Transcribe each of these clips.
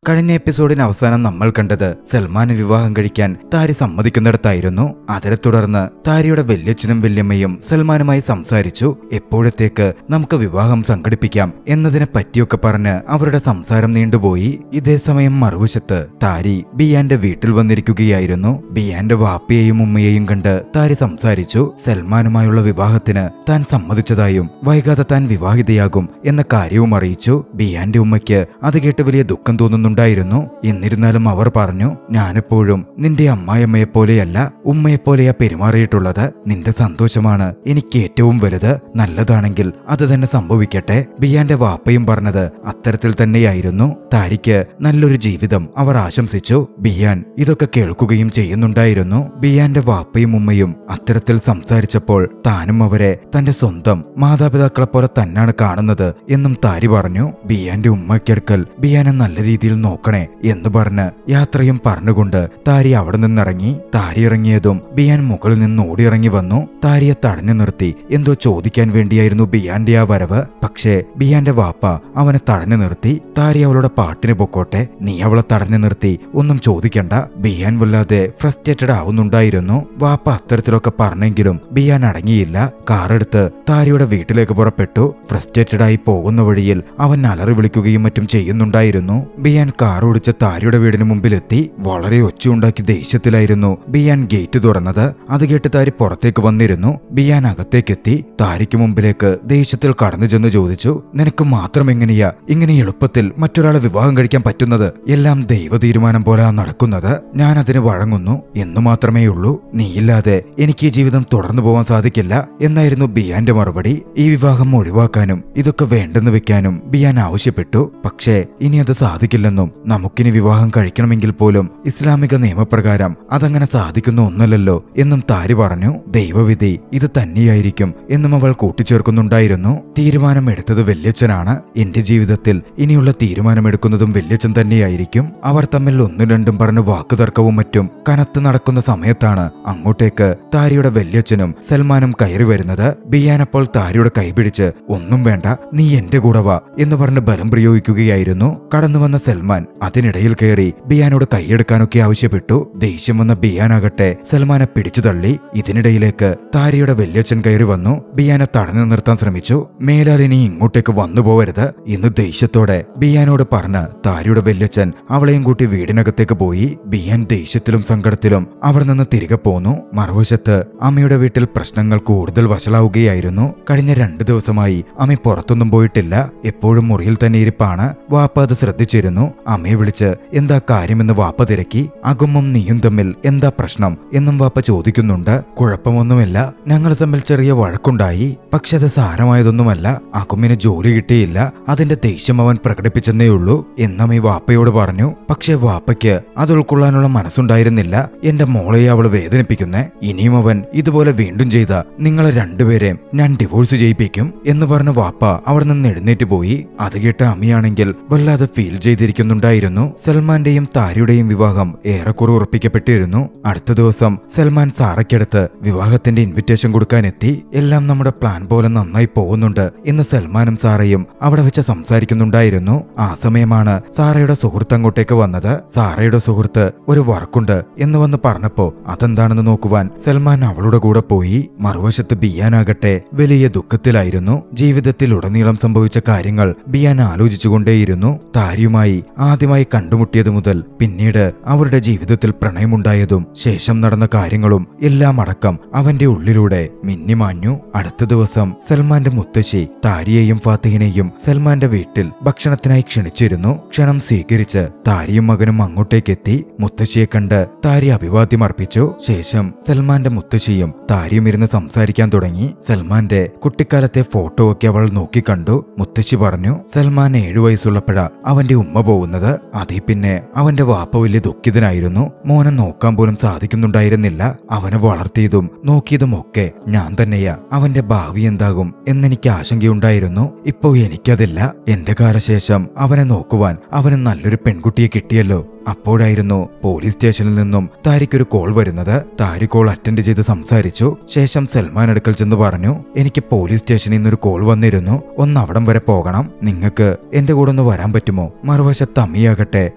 കഴിഞ്ഞ എപ്പിസോഡിന് അവസാനം നമ്മൾ കണ്ടത് സൽമാന് വിവാഹം കഴിക്കാൻ താരി സമ്മതിക്കുന്നിടത്തായിരുന്നു. അതിനെ തുടർന്ന് താരിയുടെ വല്യച്ഛനും വല്യമ്മയും സൽമാനുമായി സംസാരിച്ചു. എപ്പോഴത്തേക്ക് നമുക്ക് വിവാഹം സംഘടിപ്പിക്കാം എന്നതിനെ പറ്റിയൊക്കെ പറഞ്ഞ് അവരുടെ സംസാരം നീണ്ടുപോയി. ഇതേസമയം മറുവശത്ത് താരി ബിയാന്റെ വീട്ടിൽ വന്നിരിക്കുകയായിരുന്നു. ബിയാന്റെ വാപ്പയെയും ഉമ്മയെയും കണ്ട് താരി സംസാരിച്ചു. സൽമാനുമായുള്ള വിവാഹത്തിന് താൻ സമ്മതിച്ചതായും വൈകാതെ താൻ വിവാഹിതയാകും എന്ന കാര്യവും അറിയിച്ചു. ബിയാന്റെ ഉമ്മയ്ക്ക് അത് കേട്ട് വലിയ ദുഃഖം തോന്നുന്നുണ്ടായിരുന്നു. എന്നിരുന്നാലും അവർ പറഞ്ഞു, ഞാനെപ്പോഴും നിന്റെ അമ്മായിയമ്മയെപ്പോലെയല്ല ഉമ്മയെപ്പോലെയാ പെരുമാറിയിട്ടുള്ളത്. നിന്റെ സന്തോഷമാണ് എനിക്ക് ഏറ്റവും വലുത്. നല്ലതാണെങ്കിൽ അത് തന്നെ സംഭവിക്കട്ടെ. ബിയാന്റെ വാപ്പയും പറഞ്ഞത് അത്തരത്തിൽ തന്നെയായിരുന്നു. താരിക്ക് നല്ലൊരു ജീവിതം അവർ ആശംസിച്ചു. ബിയാൻ ഇതൊക്കെ കേൾക്കുകയും ചെയ്യുന്നുണ്ടായിരുന്നു. ബിയാന്റെ വാപ്പയും ഉമ്മയും അത്തരത്തിൽ സംസാരിച്ചപ്പോൾ താനും അവരെ തന്റെ സ്വന്തം മാതാപിതാക്കളെ പോലെ തന്നെയാണ് കാണുന്നത് എന്നും താരി പറഞ്ഞു. ബിയാന്റെ ഉമ്മയ്ക്കടുക്കൽ ബിയാനെ നല്ല രീതിയിൽ നോക്കണേ എന്ന് പറഞ്ഞ് യാത്രയും പറഞ്ഞുകൊണ്ട് താരി അവിടെ നിന്നിറങ്ങി. താരി ഇറങ്ങിയതും ബിയാൻ മുകളിൽ നിന്ന് ഓടിയിറങ്ങി വന്നു. താരിയെ തടഞ്ഞു നിർത്തി എന്തോ ചോദിക്കാൻ വേണ്ടിയായിരുന്നു ബിയാന്റെ ആ വരവ്. പക്ഷേ ബിയാന്റെ വാപ്പ അവനെ തടഞ്ഞു നിർത്തി. താരി അവളുടെ പാട്ടിന് പൊക്കോട്ടെ, നീ അവളെ തടഞ്ഞു നിർത്തി ഒന്നും ചോദിക്കണ്ട. ബിയാൻ വല്ലാതെ ഫ്രസ്ട്രേറ്റഡ് ആവുന്നുണ്ടായിരുന്നു. വാപ്പ അത്തരത്തിലൊക്കെ പറഞ്ഞെങ്കിലും ബിയാൻ അടങ്ങിയില്ല. കാറെടുത്ത് താരിയുടെ വീട്ടിലേക്ക് പുറപ്പെട്ടു. ഫ്രസ്ട്രേറ്റഡ് ആയി പോകുന്ന വഴിയിൽ അവൻ അലറി വിളിക്കുകയും മറ്റും ചെയ്യുന്നുണ്ടായിരുന്നു. ബിയാൻ കാർ ഓടിച്ച് താരിയുടെ വീടിന് മുമ്പിലെത്തി. വളരെ ഒച്ചയുണ്ടാക്കി ദേഷ്യത്തിലായിരുന്നു ബിയാൻ ഗേറ്റ് തുറന്നത്. അത് കേട്ട് താരി പുറത്തേക്ക് വന്നിരുന്നു. ബിയാൻ അകത്തേക്കെത്തി താരിക്ക് മുമ്പിലേക്ക് ദേഷ്യത്തിൽ കടന്നു ചെന്ന് ചോദിച്ചു, നിനക്ക് മാത്രം എങ്ങനെയാ ഇങ്ങനെ എളുപ്പത്തിൽ മറ്റൊരാളെ വിവാഹം കഴിക്കാൻ പറ്റുന്നത്? എല്ലാം ദൈവ തീരുമാനം പോലെ നടക്കുന്നത്. ഞാൻ അതിന് വഴങ്ങുന്നു എന്നു മാത്രമേ ഉള്ളൂ. നീയില്ലാതെ എനിക്ക് ഈ ജീവിതം തുടർന്നു പോവാൻ സാധിക്കില്ല എന്നായിരുന്നു ബിയാന്റെ മറുപടി. ഈ വിവാഹം ഒഴിവാക്കാനും ഇതൊക്കെ വേണ്ടെന്ന് വെക്കാനും ബിയാൻ ആവശ്യപ്പെട്ടു. പക്ഷേ ഇനി അത് സാധിക്കില്ലെന്നും നമുക്കിനി വിവാഹം കഴിക്കണമെങ്കിൽ പോലും ഇസ്ലാമിക നിയമപ്രകാരം അതങ്ങനെ സാധിക്കുന്ന ഒന്നല്ലല്ലോ എന്നും താരി പറഞ്ഞു. ദൈവവിധി ഇത് തന്നെയായിരിക്കും എന്നും അവൾ കൂട്ടിച്ചേർക്കുന്നുണ്ടായിരുന്നു. തീരുമാനം എടുത്തത് വല്യച്ഛനാണ്. എന്റെ ജീവിതത്തിൽ ഇനിയുള്ള തീരുമാനമെടുക്കുന്നതും വല്യച്ഛൻ തന്നെയായിരിക്കും. അവർ തമ്മിൽ ഒന്നും രണ്ടും പറഞ്ഞ് വാക്കുതർക്കവും മറ്റും കനത്ത് നടക്കുന്ന സമയത്താണ് അങ്ങോട്ടേക്ക് താരിയുടെ വല്യച്ഛനും സൽമാനും കയറി വരുന്നത്. ബിയാൻ അപ്പോൾ താരിയുടെ കൈപിടിച്ച്, ഒന്നും വേണ്ട, നീ എന്റെ കൂടെ വാ എന്ന് പറഞ്ഞ് ബലം പ്രയോഗിക്കുകയായിരുന്നു. കടന്നു വന്ന സൽമാൻ അതിനിടയിൽ കയറി ബിയാനോട് കൈയെടുക്കാനൊക്കെ ആവശ്യപ്പെട്ടു. ദേഷ്യം വന്ന ബിയാനാകട്ടെ സൽമാനെ പിടിച്ചു തള്ളി. ഇതിനിടയിലേക്ക് താരിയുടെ വല്യച്ഛൻ കയറി വന്നു. ബിയാനെ തടഞ്ഞു നിർത്താൻ ശ്രമിച്ചു. മേലാൽ ഇനി ഇങ്ങോട്ടേക്ക് വന്നു പോവരുത് എന്ന് ദേഷ്യത്തോടെ ബിയാനോട് പറഞ്ഞ് താരിയുടെ വല്യച്ഛൻ അവളെയും കൂട്ടി വീടിനകത്തേക്ക് പോയി. ബിയാൻ ദേഷ്യത്തിലും സങ്കടത്തിലും അവിടെ നിന്ന് തിരികെ പോന്നു. മറുവശത്ത് അമ്മയുടെ വീട്ടിൽ പ്രശ്നങ്ങൾ കൂടുതൽ വഷളാവുകയായിരുന്നു. കഴിഞ്ഞ 2 ദിവസമായി അമ്മ പുറത്തൊന്നും പോയിട്ടില്ല. എപ്പോഴും മുറിയിൽ തന്നെ ഇരിപ്പാണ്. വാപ്പ അത് ശ്രദ്ധിച്ചിരുന്നു. അമ്മയെ വിളിച്ച് എന്താ കാര്യമെന്ന് വാപ്പ തിരക്കി. അകുമ്മും നീയും തമ്മിൽ എന്താ പ്രശ്നം എന്നും വാപ്പ ചോദിക്കുന്നുണ്ട്. കുഴപ്പമൊന്നുമില്ല, ഞങ്ങൾ തമ്മിൽ ചെറിയ വഴക്കുണ്ടായി. പക്ഷെ അത് സാരമായതൊന്നുമല്ല. അകുമ്മിന് ജോലി കിട്ടിയില്ല, അതിന്റെ ദേഷ്യം അവൻ പ്രകടിപ്പിച്ചെന്നേ ഉള്ളൂ എന്നമ്മ വാപ്പയോട് പറഞ്ഞു. പക്ഷെ വാപ്പയ്ക്ക് അത് ഉൾക്കൊള്ളാനുള്ള മനസ്സുണ്ടായിരുന്നില്ല. എന്റെ മോളെ അവൾ വേദനിപ്പിക്കുന്നേ, ഇനിയും അവൻ ഇതുപോലെ വീണ്ടും ചെയ്ത നിങ്ങളെ രണ്ടുപേരെയും ഞാൻ ഡിവോഴ്സ് ചെയ്യിപ്പിക്കും എന്ന് പറഞ്ഞ വാപ്പ അവിടെ നിന്ന് എഴുന്നേറ്റ് പോയി. അത് കേട്ട അമ്മയാണെങ്കിൽ വല്ലാതെ ഫീൽ ചെയ്തിരിക്കുന്നുണ്ടായിരുന്നു. സൽമാന്റെയും താരിയുടെയും വിവാഹം ഏറെക്കുറെ ഉറപ്പിക്കപ്പെട്ടിരുന്നു. അടുത്ത ദിവസം സൽമാൻ സാറയ്ക്കടുത്ത് വിവാഹത്തിന്റെ ഇൻവിറ്റേഷൻ കൊടുക്കാനെത്തി. എല്ലാം നമ്മുടെ പ്ലാൻ പോലെ നന്നായി പോകുന്നുണ്ട് എന്ന് സൽമാനും സാറയും അവിടെ വെച്ച് സംസാരിക്കുന്നുണ്ടായിരുന്നു. ആ സമയമാണ് സാറയുടെ സുഹൃത്ത് അങ്ങോട്ടേക്ക് വന്നത്. സാറയുടെ സുഹൃത്ത് ഒരു വർക്കുണ്ട് എന്ന് വന്ന് പറഞ്ഞപ്പോ അതെന്താണെന്ന് നോക്കുവാൻ സൽമാൻ അവളുടെ കൂടെ പോയി. മറുവശത്ത് ബിയാനാകട്ടെ വലിയ ദുഃഖത്തിലായിരുന്നു. ജീവിതത്തിൽ ഉടനീളം സംഭവിച്ച കാര്യങ്ങൾ ബിയാൻ ആലോചിച്ചുകൊണ്ടേയിരുന്നു. താരിയുമായി ആദ്യമായി കണ്ടുമുട്ടിയത് മുതൽ പിന്നീട് അവരുടെ ജീവിതത്തിൽ പ്രണയമുണ്ടായതും ശേഷം നടന്ന കാര്യങ്ങളും എല്ലാം അടക്കം അവന്റെ ഉള്ളിലൂടെ മിന്നിമാഞ്ഞു. അടുത്ത ദിവസം സൽമാന്റെ മുത്തശ്ശി താരിയെയും ഫാത്തിഹിനെയും സൽമാന്റെ വീട്ടിൽ ഭക്ഷണത്തിനായി ക്ഷണിച്ചിരുന്നു. ക്ഷണം സ്വീകരിച്ച് താരിയും മകനും അങ്ങോട്ടേക്കെത്തി. മുത്തശ്ശിയെ കണ്ട് താരി അഭിവാദ്യം അർപ്പിച്ചു. ശേഷം സൽമാന്റെ മുത്തശ്ശിയും താരിയും ഇരുന്ന് സംസാരിക്കാൻ തുടങ്ങി. സൽമാന്റെ കുട്ടിക്കാലത്തെ ഫോട്ടോ ഒക്കെ അവൾ നോക്കിക്കണ്ടു. മുത്തശ്ശി പറഞ്ഞു, സൽമാൻ 7 വയസ്സുള്ളപ്പോഴാ അവന്റെ ഉമ്മ പോകുന്നത്. അതേ പിന്നെ അവന്റെ വാപ്പ വലിയ ദുഃഖിതനായിരുന്നു. മോനെ നോക്കാൻ പോലും സാധിക്കുന്നുണ്ടായിരുന്നില്ല. അവനെ വളർത്തിയതും നോക്കിയതും ഒക്കെ ഞാൻ തന്നെയാ. അവന്റെ ഭാവി എന്താകും എന്നെനിക്ക് ആശങ്കയുണ്ടായിരുന്നു. ഇപ്പോ എനിക്കതില്ല. എന്റെ കാലശേഷം അവനെ നോക്കുവാൻ അവന് നല്ലൊരു പെൺകുട്ടിയെ കിട്ടിയല്ലോ. അപ്പോഴായിരുന്നു പോലീസ് സ്റ്റേഷനിൽ നിന്നും താരിക്കൊരു കോൾ വരുന്നത്. താരി കോൾ അറ്റൻഡ് ചെയ്ത് സംസാരിച്ചു. ശേഷം സൽമാൻ അടുക്കൽ ചെന്ന് പറഞ്ഞു, എനിക്ക് പോലീസ് സ്റ്റേഷനിൽ നിന്നൊരു കോൾ വന്നിരുന്നു, ഒന്ന് അവിടം വരെ പോകണം, നിങ്ങൾക്ക് എന്റെ കൂടെ ഒന്ന് വരാൻ പറ്റുമോ? മറുവശത്ത് അമിയാകട്ടെ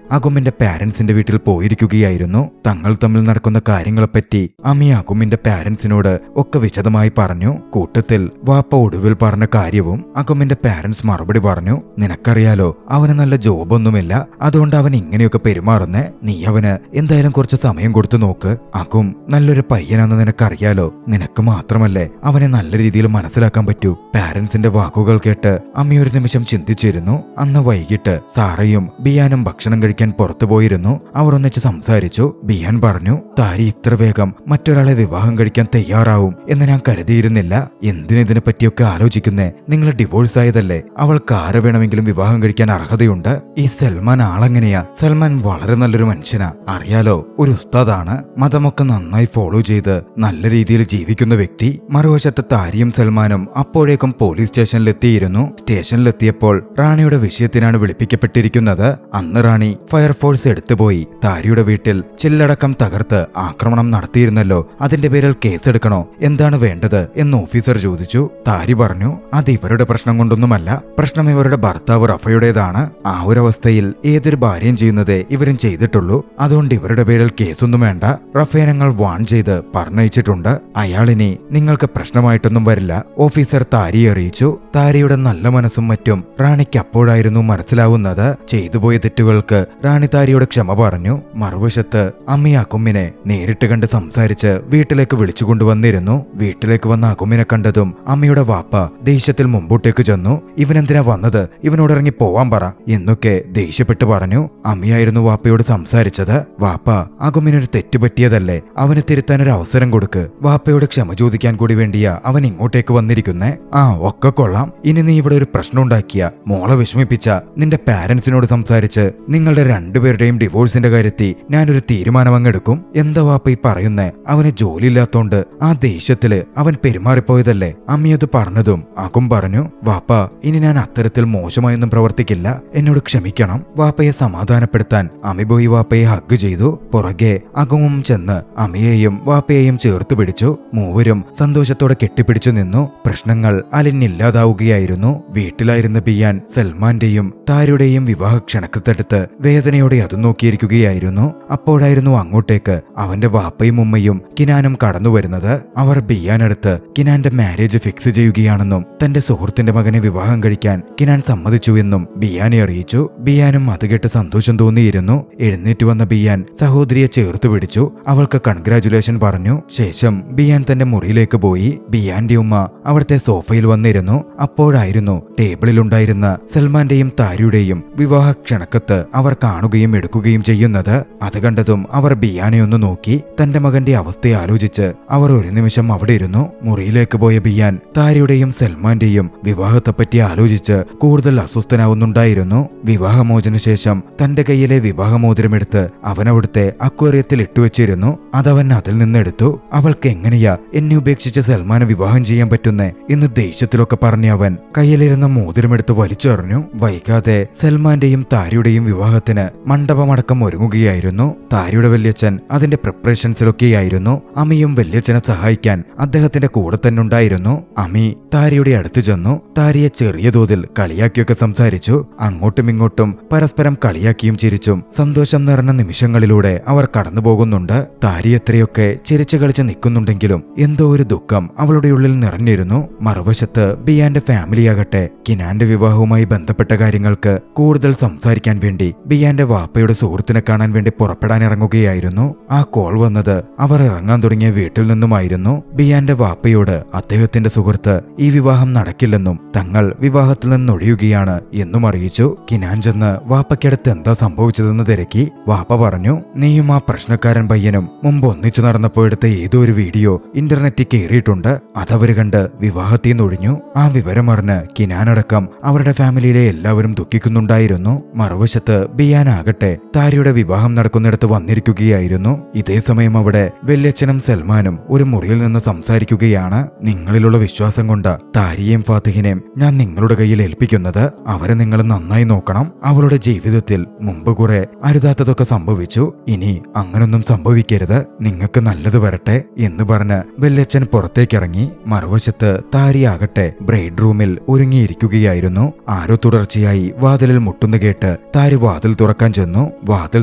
അകുമിന്റെ പാരന്റ്സിന്റെ വീട്ടിൽ പോയിരിക്കുകയായിരുന്നു. തങ്ങൾ തമ്മിൽ നടക്കുന്ന കാര്യങ്ങളെപ്പറ്റി അമി അകുമിന്റെ പാരന്റ്സിനോട് ഒക്കെ വിശദമായി പറഞ്ഞു. കൂട്ടത്തിൽ വാപ്പ ഒടുവിൽ പറഞ്ഞ കാര്യവും അകുമിന്റെ പാരന്റ്സ് മറുപടി പറഞ്ഞു. നിനക്കറിയാലോ, അവന് നല്ല ജോബൊന്നുമില്ല, അതുകൊണ്ട് അവൻ ഇങ്ങനെയൊക്കെ പെരുമാറുന്നേ. നീ അവന് എന്തായാലും കുറച്ച് സമയം കൊടുത്തു നോക്ക്. അകും നല്ലൊരു പയ്യനാണെന്ന് നിനക്കറിയാലോ. നിനക്ക് മാത്രമല്ലേ അവനെ നല്ല രീതിയിൽ മനസ്സിലാക്കാൻ പറ്റൂ. പാരന്റ്സിന്റെ വാക്കുകൾ കേട്ട് അമ്മ ഒരു നിമിഷം ചിന്തിച്ചിരുന്നു. അന്ന് വൈകിട്ട് സാറയും ബിയാനും ഭക്ഷണം കഴിക്കാൻ പുറത്തു പോയിരുന്നു. അവർ ഒന്നിച്ച് സംസാരിച്ചു. ബിയാൻ പറഞ്ഞു, താരി ഇത്ര വേഗം മറ്റൊരാളെ വിവാഹം കഴിക്കാൻ തയ്യാറാവും എന്ന് ഞാൻ കരുതിയിരുന്നില്ല. എന്തിനിതിനെ പറ്റിയൊക്കെ ആലോചിക്കുന്നേ? നിങ്ങൾ ഡിവോഴ്സ് ആയതല്ലേ? അവൾക്ക് ആരെ വേണമെങ്കിലും വിവാഹം കഴിക്കാൻ അർഹതയുണ്ട്. ഈ സൽമാൻ ആളെങ്ങനെയാ? സൽമാൻ വളരെ നല്ലൊരു മനുഷ്യനാ, അറിയാലോ. ഒരു ഉസ്താദാണ്, മതമൊക്കെ നന്നായി ഫോളോ ചെയ്ത് നല്ല രീതിയിൽ ജീവിക്കുന്ന വ്യക്തി. മറുവശത്ത് താരിയും സൽമാനും അപ്പോഴേക്കും പോലീസ് സ്റ്റേഷനിലെത്തിയിരുന്നു. സ്റ്റേഷനിലെത്തിയപ്പോൾ റാണിയുടെ വിഷയത്തിനാണ് വിളിപ്പിക്കപ്പെട്ടിരിക്കുന്നത്. അന്ന് റാണി ഫയർഫോഴ്സ് എടുത്തുപോയി താരിയുടെ വീട്ടിൽ ചില്ലടക്കം തകർത്ത് ആക്രമണം നടത്തിയിരുന്നല്ലോ. അതിന്റെ പേരിൽ കേസെടുക്കണോ? എന്താണ് വേണ്ടത് എന്ന് ഓഫീസർ ചോദിച്ചു. താരി പറഞ്ഞു, അത് ഇവരുടെ പ്രശ്നം കൊണ്ടൊന്നുമല്ല, പ്രശ്നം ഇവരുടെ ഭർത്താവ് റഫയുടേതാണ്. ആ ഒരവസ്ഥയിൽ ഏതൊരു ഭാര്യയും ചെയ്യുന്നതേ ഇവരും ചെയ്തിട്ടുള്ളൂ. അതുകൊണ്ട് ഇവരുടെ പേരിൽ കേസൊന്നും വേണ്ട. റഫയെ ഞങ്ങൾ വാൺ ചെയ്ത് പറഞ്ഞയച്ചിട്ടുണ്ട്. അയാളിനി നിങ്ങൾക്ക് പ്രശ്നമായിട്ടൊന്നും വരില്ല, ഓഫീസർ താരിയെ അറിയിച്ചു. താരിയുടെ നല്ല മനസ്സും മറ്റും റാണിക്ക് അപ്പോഴായിരുന്നു മനസ്സിലാവുന്നത്. ചെയ്തുപോയ തെറ്റുകൾക്ക് റാണി താരിയോട് ക്ഷമ പറഞ്ഞു. മറുവശത്ത് അമ്മി അകുമ്മിനെ നേരിട്ട് കണ്ട് സംസാരിച്ച് വീട്ടിലേക്ക് വിളിച്ചുകൊണ്ടുവന്നിരുന്നു. വീട്ടിലേക്ക് വന്ന അകുമ്മിനെ കണ്ടതും അമ്മയുടെ വാപ്പ ദേഷ്യത്തിൽ മുമ്പോട്ടേക്ക് ചെന്നു. ഇവനെന്തിനാ വന്നത്? ഇവനോട് ഇറങ്ങി പോവാൻ പറ എന്നൊക്കെ ദേഷ്യപ്പെട്ട് പറഞ്ഞു. അമ്മയായിരുന്നു വാപ്പയോട് സംസാരിച്ചത്. വാപ്പ, അകുമ്മിനൊരു തെറ്റ് പറ്റിയതല്ലേ, അവന് തിരുത്താൻ ഒരു അവസരം കൊടുക്ക്. വാപ്പയോട് ക്ഷമ ചോദിക്കാൻ കൂടി വേണ്ടിയാ അവൻ ഇങ്ങോട്ടേക്ക് വന്നിരിക്കുന്നേ. ആ ഒക്കെ കൊള്ളാം. ഇനി നീ ഇവിടെ ഒരു പ്രശ്നം ഉണ്ടാക്കിയ, മോളെ വിഷമിപ്പിച്ച നിന്റെ പാരന്റ്സിനോട് സംസാരിച്ച് നിങ്ങളുടെ രണ്ടുപേരുടെയും ഡിവോഴ്സിന്റെ കാര്യത്തിൽ ഞാനൊരു തീരുമാനം അങ്ങെടുക്കും. എന്താ വാപ്പ ഈ പറയുന്നേ? അവന് ജോലിയില്ലാത്തോണ്ട് ആ ദേഷ്യത്തില് അവൻ പെരുമാറിപ്പോയതല്ലേ? അമ്മയത് പറഞ്ഞതും അകും പറഞ്ഞു, വാപ്പ ഇനി ഞാൻ അത്തരത്തിൽ മോശമായൊന്നും പ്രവർത്തിക്കില്ല, എന്നോട് ക്ഷമിക്കണം. വാപ്പയെ സമാധാനപ്പെടുത്താൻ അമി പോയി വാപ്പയെ ഹഗ് ചെയ്തു. പുറകെ അകുമും ചെന്ന് അമിയെയും വാപ്പയെയും ചേർത്ത് പിടിച്ചു. മൂവരും സന്തോഷത്തോടെ കെട്ടിപ്പിടിച്ചു നിന്നു. പ്രശ്നങ്ങൾ അലിഞ്ഞില്ലാതാവുകയായിരുന്നു. വീട്ടിലായിരുന്ന ബിയാൻ സൽമാന്റെയും താരിയുടെയും വിവാഹ ക്ഷണക്കത്തെടുത്ത് വേദനയോടെ അതും നോക്കിയിരിക്കുകയായിരുന്നു. അപ്പോഴായിരുന്നു അങ്ങോട്ടേക്ക് അവന്റെ വാപ്പയും ഉമ്മയും കിനാനും കടന്നു വരുന്നത്. അവർ ബിയാനടുത്ത് കിനാന്റെ മാരേജ് ഫിക്സ് ചെയ്യുകയാണെന്നും തന്റെ സുഹൃത്തിന്റെ മകനെ വിവാഹം കഴിക്കാൻ കിനാൻ സമ്മതിച്ചുവെന്നും ബിയാനെ അറിയിച്ചു. ബിയാനും അത് കേട്ട് സന്തോഷം തോന്നിയിരുന്നു. എഴുന്നേറ്റ് വന്ന ബിയാൻ സഹോദരിയെ ചേർത്ത് പിടിച്ചു. അവൾക്ക് കൺഗ്രാറ്റുലേഷൻ പറഞ്ഞു. ശേഷം ബിയാൻ തന്റെ മുറിയിലേക്ക് പോയി. ബിയാന്റെ ഉമ്മ അവിടുത്തെ സോഫയിൽ വന്നിരുന്നു. അപ്പോഴായിരുന്നു ടേബിളിലുണ്ടായിരുന്ന സൽമാന്റെയും താരിയുടെയും വിവാഹ ക്ഷണക്കത്ത് അവർ കാണുകയും എടുക്കുകയും ചെയ്യുന്നത്. അത് കണ്ടതും അവർ ബിയാനെ ഒന്ന് നോക്കി. തന്റെ മകന്റെ അവസ്ഥയെ ആലോചിച്ച് അവർ ഒരു നിമിഷം അവിടെ ഇരുന്നു. മുറിയിലേക്ക് പോയ ബിയാൻ താരിയുടെയും സൽമാന്റെയും വിവാഹത്തെപ്പറ്റി ആലോചിച്ച് കൂടുതൽ അസ്വസ്ഥനാവുന്നുണ്ടായിരുന്നു. വിവാഹമോചന ശേഷം തന്റെ കയ്യിലെ വിവാഹമോതിരമെടുത്ത് അവനവിടുത്തെ അക്വേറിയത്തിൽ ഇട്ടുവെച്ചിരുന്നു. അതവൻ അതിൽ നിന്നെടുത്തു. അവൾക്ക് എങ്ങനെയാ എന്നെ ഉപേക്ഷിച്ച് സൽമാനെ വിവാഹം ചെയ്യാൻ പറ്റുന്നേ എന്ന് ദേഷ്യത്തിലൊക്കെ പറഞ്ഞ അവൻ കയ്യിലിരുന്ന മോതിരമെടുത്ത് വലിച്ചെറിഞ്ഞു. വൈകാതെ സൽമാന്റെയും താരിയുടെയും വിവാഹത്തിന് മണ്ഡപമടക്കം ഒരുങ്ങുകയായിരുന്നു. താരിയുടെ വല്യച്ഛൻ അതിന്റെ പ്രിപ്പറേഷൻസിലൊക്കെയായിരുന്നു. അമിയും വല്യച്ഛനെ സഹായിക്കാൻ അദ്ദേഹത്തിന്റെ കൂടെ തന്നെ ഉണ്ടായിരുന്നു. അമി താരിയുടെ അടുത്ത് ചെന്നു. താരിയെ ചെറിയ തോതിൽ കളിയാക്കിയൊക്കെ സംസാരിച്ചു. അങ്ങോട്ടും ഇങ്ങോട്ടും പരസ്പരം കളിയാക്കിയും ചിരിച്ചും സന്തോഷം നിറഞ്ഞ നിമിഷങ്ങളിലൂടെ അവർ കടന്നു പോകുന്നുണ്ട്. താരി എത്രയൊക്കെ ചിരിച്ചു കളിച്ച് നിൽക്കുന്നുണ്ടെങ്കിലും എന്തോ ഒരു ദുഃഖം അവളുടെ ഉള്ളിൽ നിറഞ്ഞിരുന്നു. മറുവശത്ത് ബിയാന്റെ ഫാമിലിയാകട്ടെ കിനാന്റെ വിവാഹവുമായി ബന്ധപ്പെട്ട കാര്യങ്ങൾക്ക് കൂടുതൽ സംസാരിക്കാൻ വേണ്ടി ബിയാന്റെ വാപ്പയുടെ സുഹൃത്തിനെ കാണാൻ വേണ്ടി പുറപ്പെടാനിറങ്ങുകയായിരുന്നു. ആ കോൾ വന്നത് അവർ ഇറങ്ങാൻ തുടങ്ങിയ വീട്ടിൽ നിന്നുമായിരുന്നു. ബിയാന്റെ വാപ്പയോട് അദ്ദേഹത്തിന്റെ സുഹൃത്ത് ഈ വിവാഹം നടക്കില്ലെന്നും തങ്ങൾ വിവാഹത്തിൽ നിന്നൊഴിയുകയാണ് എന്നും അറിയിച്ചു. കിനാൻ ചെന്ന് വാപ്പയ്ക്കടുത്ത് എന്താ സംഭവിച്ചതെന്ന് തിരക്കി. വാപ്പ പറഞ്ഞു, നീയും ആ പ്രശ്നക്കാരൻ പയ്യനും മുമ്പ് ഒന്നിച്ചു നടന്നപ്പോഴെടുത്ത ഏതോ ഒരു വീഡിയോ ഇന്റർനെറ്റിൽ കയറിയിട്ടുണ്ട്. അതവര് കണ്ട് വിവാഹത്തിൽ നിന്നൊഴിഞ്ഞു. ആ വിവരമറിഞ്ഞ് കിനാനടക്കം അവരുടെ ഫാമിലിയിലെ എല്ലാവരും ദുഃഖിക്കുന്നുണ്ടായിരുന്നു. മറുവശത്ത് ബിയാനാകട്ടെ താരിയുടെ വിവാഹം നടക്കുന്നിടത്ത് വന്നിരിക്കുകയായിരുന്നു. ഇതേ സമയം അവിടെ വല്യച്ഛനും സൽമാനും ഒരു മുറിയിൽ നിന്ന് സംസാരിക്കുകയാണ്. നിങ്ങളിലുള്ള വിശ്വാസം കൊണ്ട് താരിയെയും ഫാത്തിഹിനെയും ഞാൻ നിങ്ങളുടെ കയ്യിൽ ഏൽപ്പിക്കുന്നത്. അവരെ നിങ്ങൾ നന്നായി നോക്കണം. അവളുടെ ജീവിതത്തിൽ മുമ്പ് കുറെ അരുതാത്തതൊക്കെ സംഭവിച്ചു. ഇനി അങ്ങനൊന്നും സംഭവിക്കരുത്. നിങ്ങൾക്ക് നല്ലത് വരട്ടെ എന്ന് പറഞ്ഞ് വല്യച്ഛൻ പുറത്തേക്കിറങ്ങി. മറുവശത്ത് താരിയാകട്ടെ ബ്രൈഡ് റൂമിൽ ഒരുങ്ങിയിരിക്കുകയായിരുന്നു. ആരോ തുടർച്ചയായി വാതിലിൽ മുട്ടുന്നു കേട്ട് താരി വാതിൽ തുറക്കാൻ ചെന്നു. വാതിൽ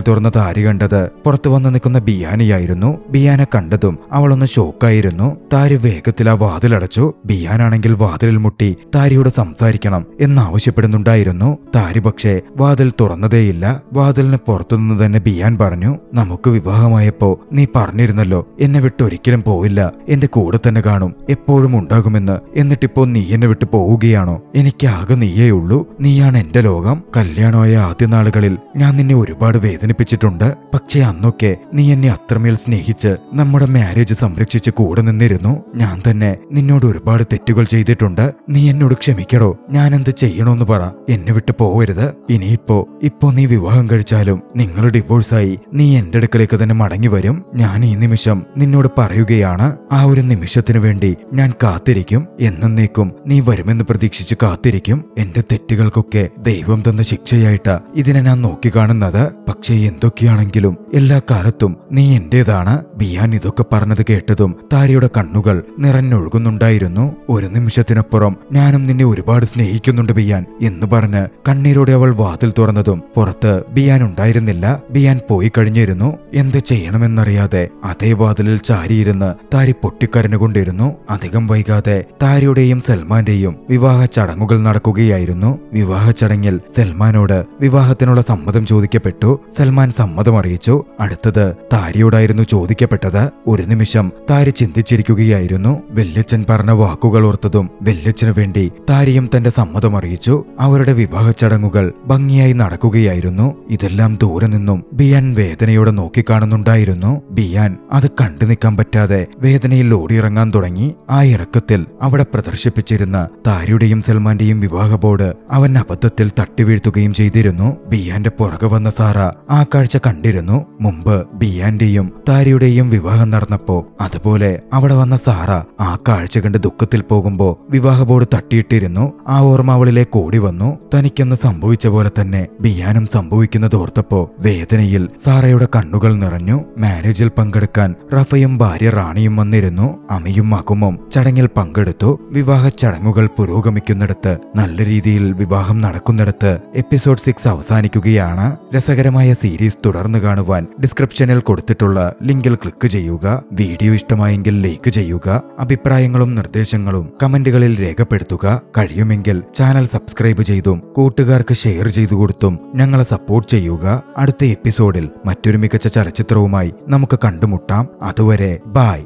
തുറന്ന താരി കണ്ടത് പുറത്തു വന്നു നിൽക്കുന്ന ബിയാനെയായിരുന്നു. ബിയാനെ കണ്ടതും അവളൊന്ന് ഷോക്കായിരുന്നു. താരി വേഗത്തിൽ ആ വാതിലടച്ചു. ബിയാനാണെങ്കിൽ വാതിലിൽ മുട്ടി താരിയോട് സംസാരിക്കണം എന്നാവശ്യപ്പെടുന്നുണ്ടായിരുന്നു. താരി പക്ഷേ വാതിൽ തുറന്നതേയില്ല. വാതിലിന് പുറത്തുനിന്ന് തന്നെ ബിയാൻ പറഞ്ഞു, നമുക്ക് വിവാഹമായപ്പോ നീ പറഞ്ഞിരുന്നല്ലോ എന്നെ വിട്ട് ഒരിക്കലും പോവില്ല, എന്റെ കൂടെ തന്നെ കാണും, എപ്പോഴും ഉണ്ടാകുമെന്ന്. എന്നിട്ടിപ്പോ നീ എന്നെ വിട്ട് പോവുകയാണോ? എനിക്കാകെ നീയേ ഉള്ളൂ. നീയാണ് എന്റെ ലോകം. കല്യാണമായ ആദ്യ നാളുകളിൽ ഞാൻ നിന്നെ ഒരുപാട് വേദനിപ്പിച്ചിട്ടുണ്ട്. പക്ഷെ അന്നൊക്കെ നീ എന്നെ അത്രമേൽ സ്നേഹിച്ച് നമ്മുടെ മാരേജ് സംരക്ഷിച്ച് കൂടെ നിന്നിരുന്നു. ഞാൻ തന്നെ നിന്നോട് ഒരുപാട് തെറ്റുകൾ ചെയ്തിട്ടുണ്ട്. നീ എന്നോട് ക്ഷമിക്കടോ. ഞാൻ എന്ത് ചെയ്യണോന്ന് പറ. എന്നെ വിട്ട് പോവരുത്. ഇപ്പോ നീ വിവാഹം കഴിച്ചാലും നിങ്ങൾ ഡിവോഴ്സായി നീ എന്റെ അടുക്കലേക്ക് തന്നെ മടങ്ങി വരും. ഞാൻ ഈ നിമിഷം നിന്നോട് പറയുകയാണ്, ആ ഒരു നിമിഷത്തിനു വേണ്ടി ഞാൻ കാത്തിരിക്കും. എന്നേക്കും നീ വരുമെന്ന് പ്രതീക്ഷിച്ച് കാത്തിരിക്കും. എന്റെ തെറ്റുകൾക്കൊക്കെ ദൈവം തന്ന ശിക്ഷയായിട്ടാ ഇതിനെ ഞാൻ നോക്കിക്കാണുന്നത്. പക്ഷേ എന്തൊക്കെയാണെങ്കിലും എല്ലാ കാലത്തും നീ എന്റേതാണ്. ബിയാൻ ഇതൊക്കെ പറഞ്ഞത് കേട്ടതും താരിയുടെ കണ്ണുകൾ നിറഞ്ഞൊഴുകുന്നുണ്ടായിരുന്നു. ഒരു നിമിഷത്തിനപ്പുറം ഞാനും നിന്നെ ഒരുപാട് സ്നേഹിക്കുന്നുണ്ട് ബിയാൻ എന്ന് പറഞ്ഞ് കണ്ണീരോടെ അവൾ വാതിൽ തുറന്നതും പുറത്ത് ബിയാൻ ഉണ്ടായിരുന്നില്ല. ബിയാൻ പോയി കഴിഞ്ഞിരുന്നു. എന്ത് ചെയ്യണമെന്നറിയാതെ അതേ വാതിലിൽ ചാരിയിരുന്ന് താരി പൊട്ടിക്കരഞ്ഞുകൊണ്ടിരുന്നു. അധികം വൈകാതെ താരിയുടെയും സൽമാന്റെയും വിവാഹ ചടങ്ങുകൾ നടക്കുകയായിരുന്നു. വിവാഹ ചടങ്ങിൽ സൽമാനോട് വിവാഹത്തിനുള്ള സമ്മതം ചോദിക്കപ്പെട്ടു. സൽമാൻ സമ്മതം അറിയിച്ചു. അടുത്തത് താരിയോടായിരുന്നു ചോദിക്കപ്പെട്ടത്. ഒരു നിമിഷം താരി ചിന്തിച്ചിരിക്കുകയായിരുന്നു. വല്യച്ഛൻ പറഞ്ഞ വാക്കുകൾ ഓർത്തതും വല്യച്ഛനു വേണ്ടി താരിയും തന്റെ സമ്മതം അറിയിച്ചു. അവരുടെ വിവാഹ ചടങ്ങുകൾ ഭംഗിയായി നടക്കുകയായിരുന്നു. ഇതെല്ലാം ദൂരെ നിന്നും ബിയാൻ വേദനയോടെ നോക്കിക്കാണുന്നുണ്ടായിരുന്നു. ബിയാൻ അത് കണ്ടു നിൽക്കാൻ പറ്റാതെ വേദനയിൽ ഓടിയിറങ്ങാൻ തുടങ്ങി. ആ ഇറക്കത്തിൽ അവിടെ പ്രദർശിപ്പിച്ചിരുന്ന താരിയുടെയും സൽമാന്റെയും വിവാഹ ബോർഡ് അവൻ അബദ്ധത്തിൽ തട്ടിവീഴ്ത്തുകയും ചെയ്തിരുന്നു. ബിയാന്റെ പുറകെ വന്ന സാറ ആ കാഴ്ച കണ്ടിരുന്നു. മുമ്പ് ബിയാന്റെയും താരിയുടെയും വിവാഹം നടന്നപ്പോ അതുപോലെ അവിടെ വന്ന സാറ ആ കാഴ്ച കണ്ട് ദുഃഖത്തിൽ പോകുമ്പോ വിവാഹ ബോർഡ് തട്ടിയിട്ടിരുന്നു. ആ ഓർമ്മ അവളിലേക്ക് ഓടി വന്നു. തനിക്കൊന്ന് സംഭവിച്ച പോലെ തന്നെ ബിയാനും സംഭവിക്കുന്നത് ഓർത്തപ്പോ വേദനയിൽ സാറയുടെ കണ്ണുകൾ നിറഞ്ഞു. മാരേജിൽ പങ്കെടുക്കാൻ റഫയും ഭാര്യ റാണിയും വന്നിരുന്നു. അമിയും അകുമും ചടങ്ങിൽ പങ്കെടുത്തു. വിവാഹ ചടങ്ങുകൾ പുരോഗമിക്കുന്നിടത്ത്, നല്ല രീതിയിൽ വിവാഹം നടക്കുന്നിടത്ത് എപ്പിസോഡ് 6 അവസാനിക്കുകയാണ്. രസകരമായ സീരീസ് തുടർന്ന് കാണുവാൻ ഡിസ്ക്രിപ്ഷനിൽ കൊടുത്തിട്ടുള്ള ലിങ്കിൽ ക്ലിക്ക് ചെയ്യുക. വീഡിയോ ഇഷ്ടമായെങ്കിൽ ലൈക്ക് ചെയ്യുക. അഭിപ്രായങ്ങളും നിർദ്ദേശങ്ങളും കമന്റുകളിൽ രേഖപ്പെടുത്തുക. കഴിയുമെങ്കിൽ ചാനൽ സബ്സ്ക്രൈബ് ചെയ്തും കൂട്ടുകാർക്ക് ഷെയർ ചെയ്തു കൊടുത്തും ഞങ്ങളെ സപ്പോർട്ട് ചെയ്യുക. അടുത്ത എപ്പിസോഡിൽ മറ്റൊരു മികച്ച ചലച്ചിത്രവുമായി നമുക്ക് കണ്ടുമുട്ടാം. അതുവരെ ബൈ.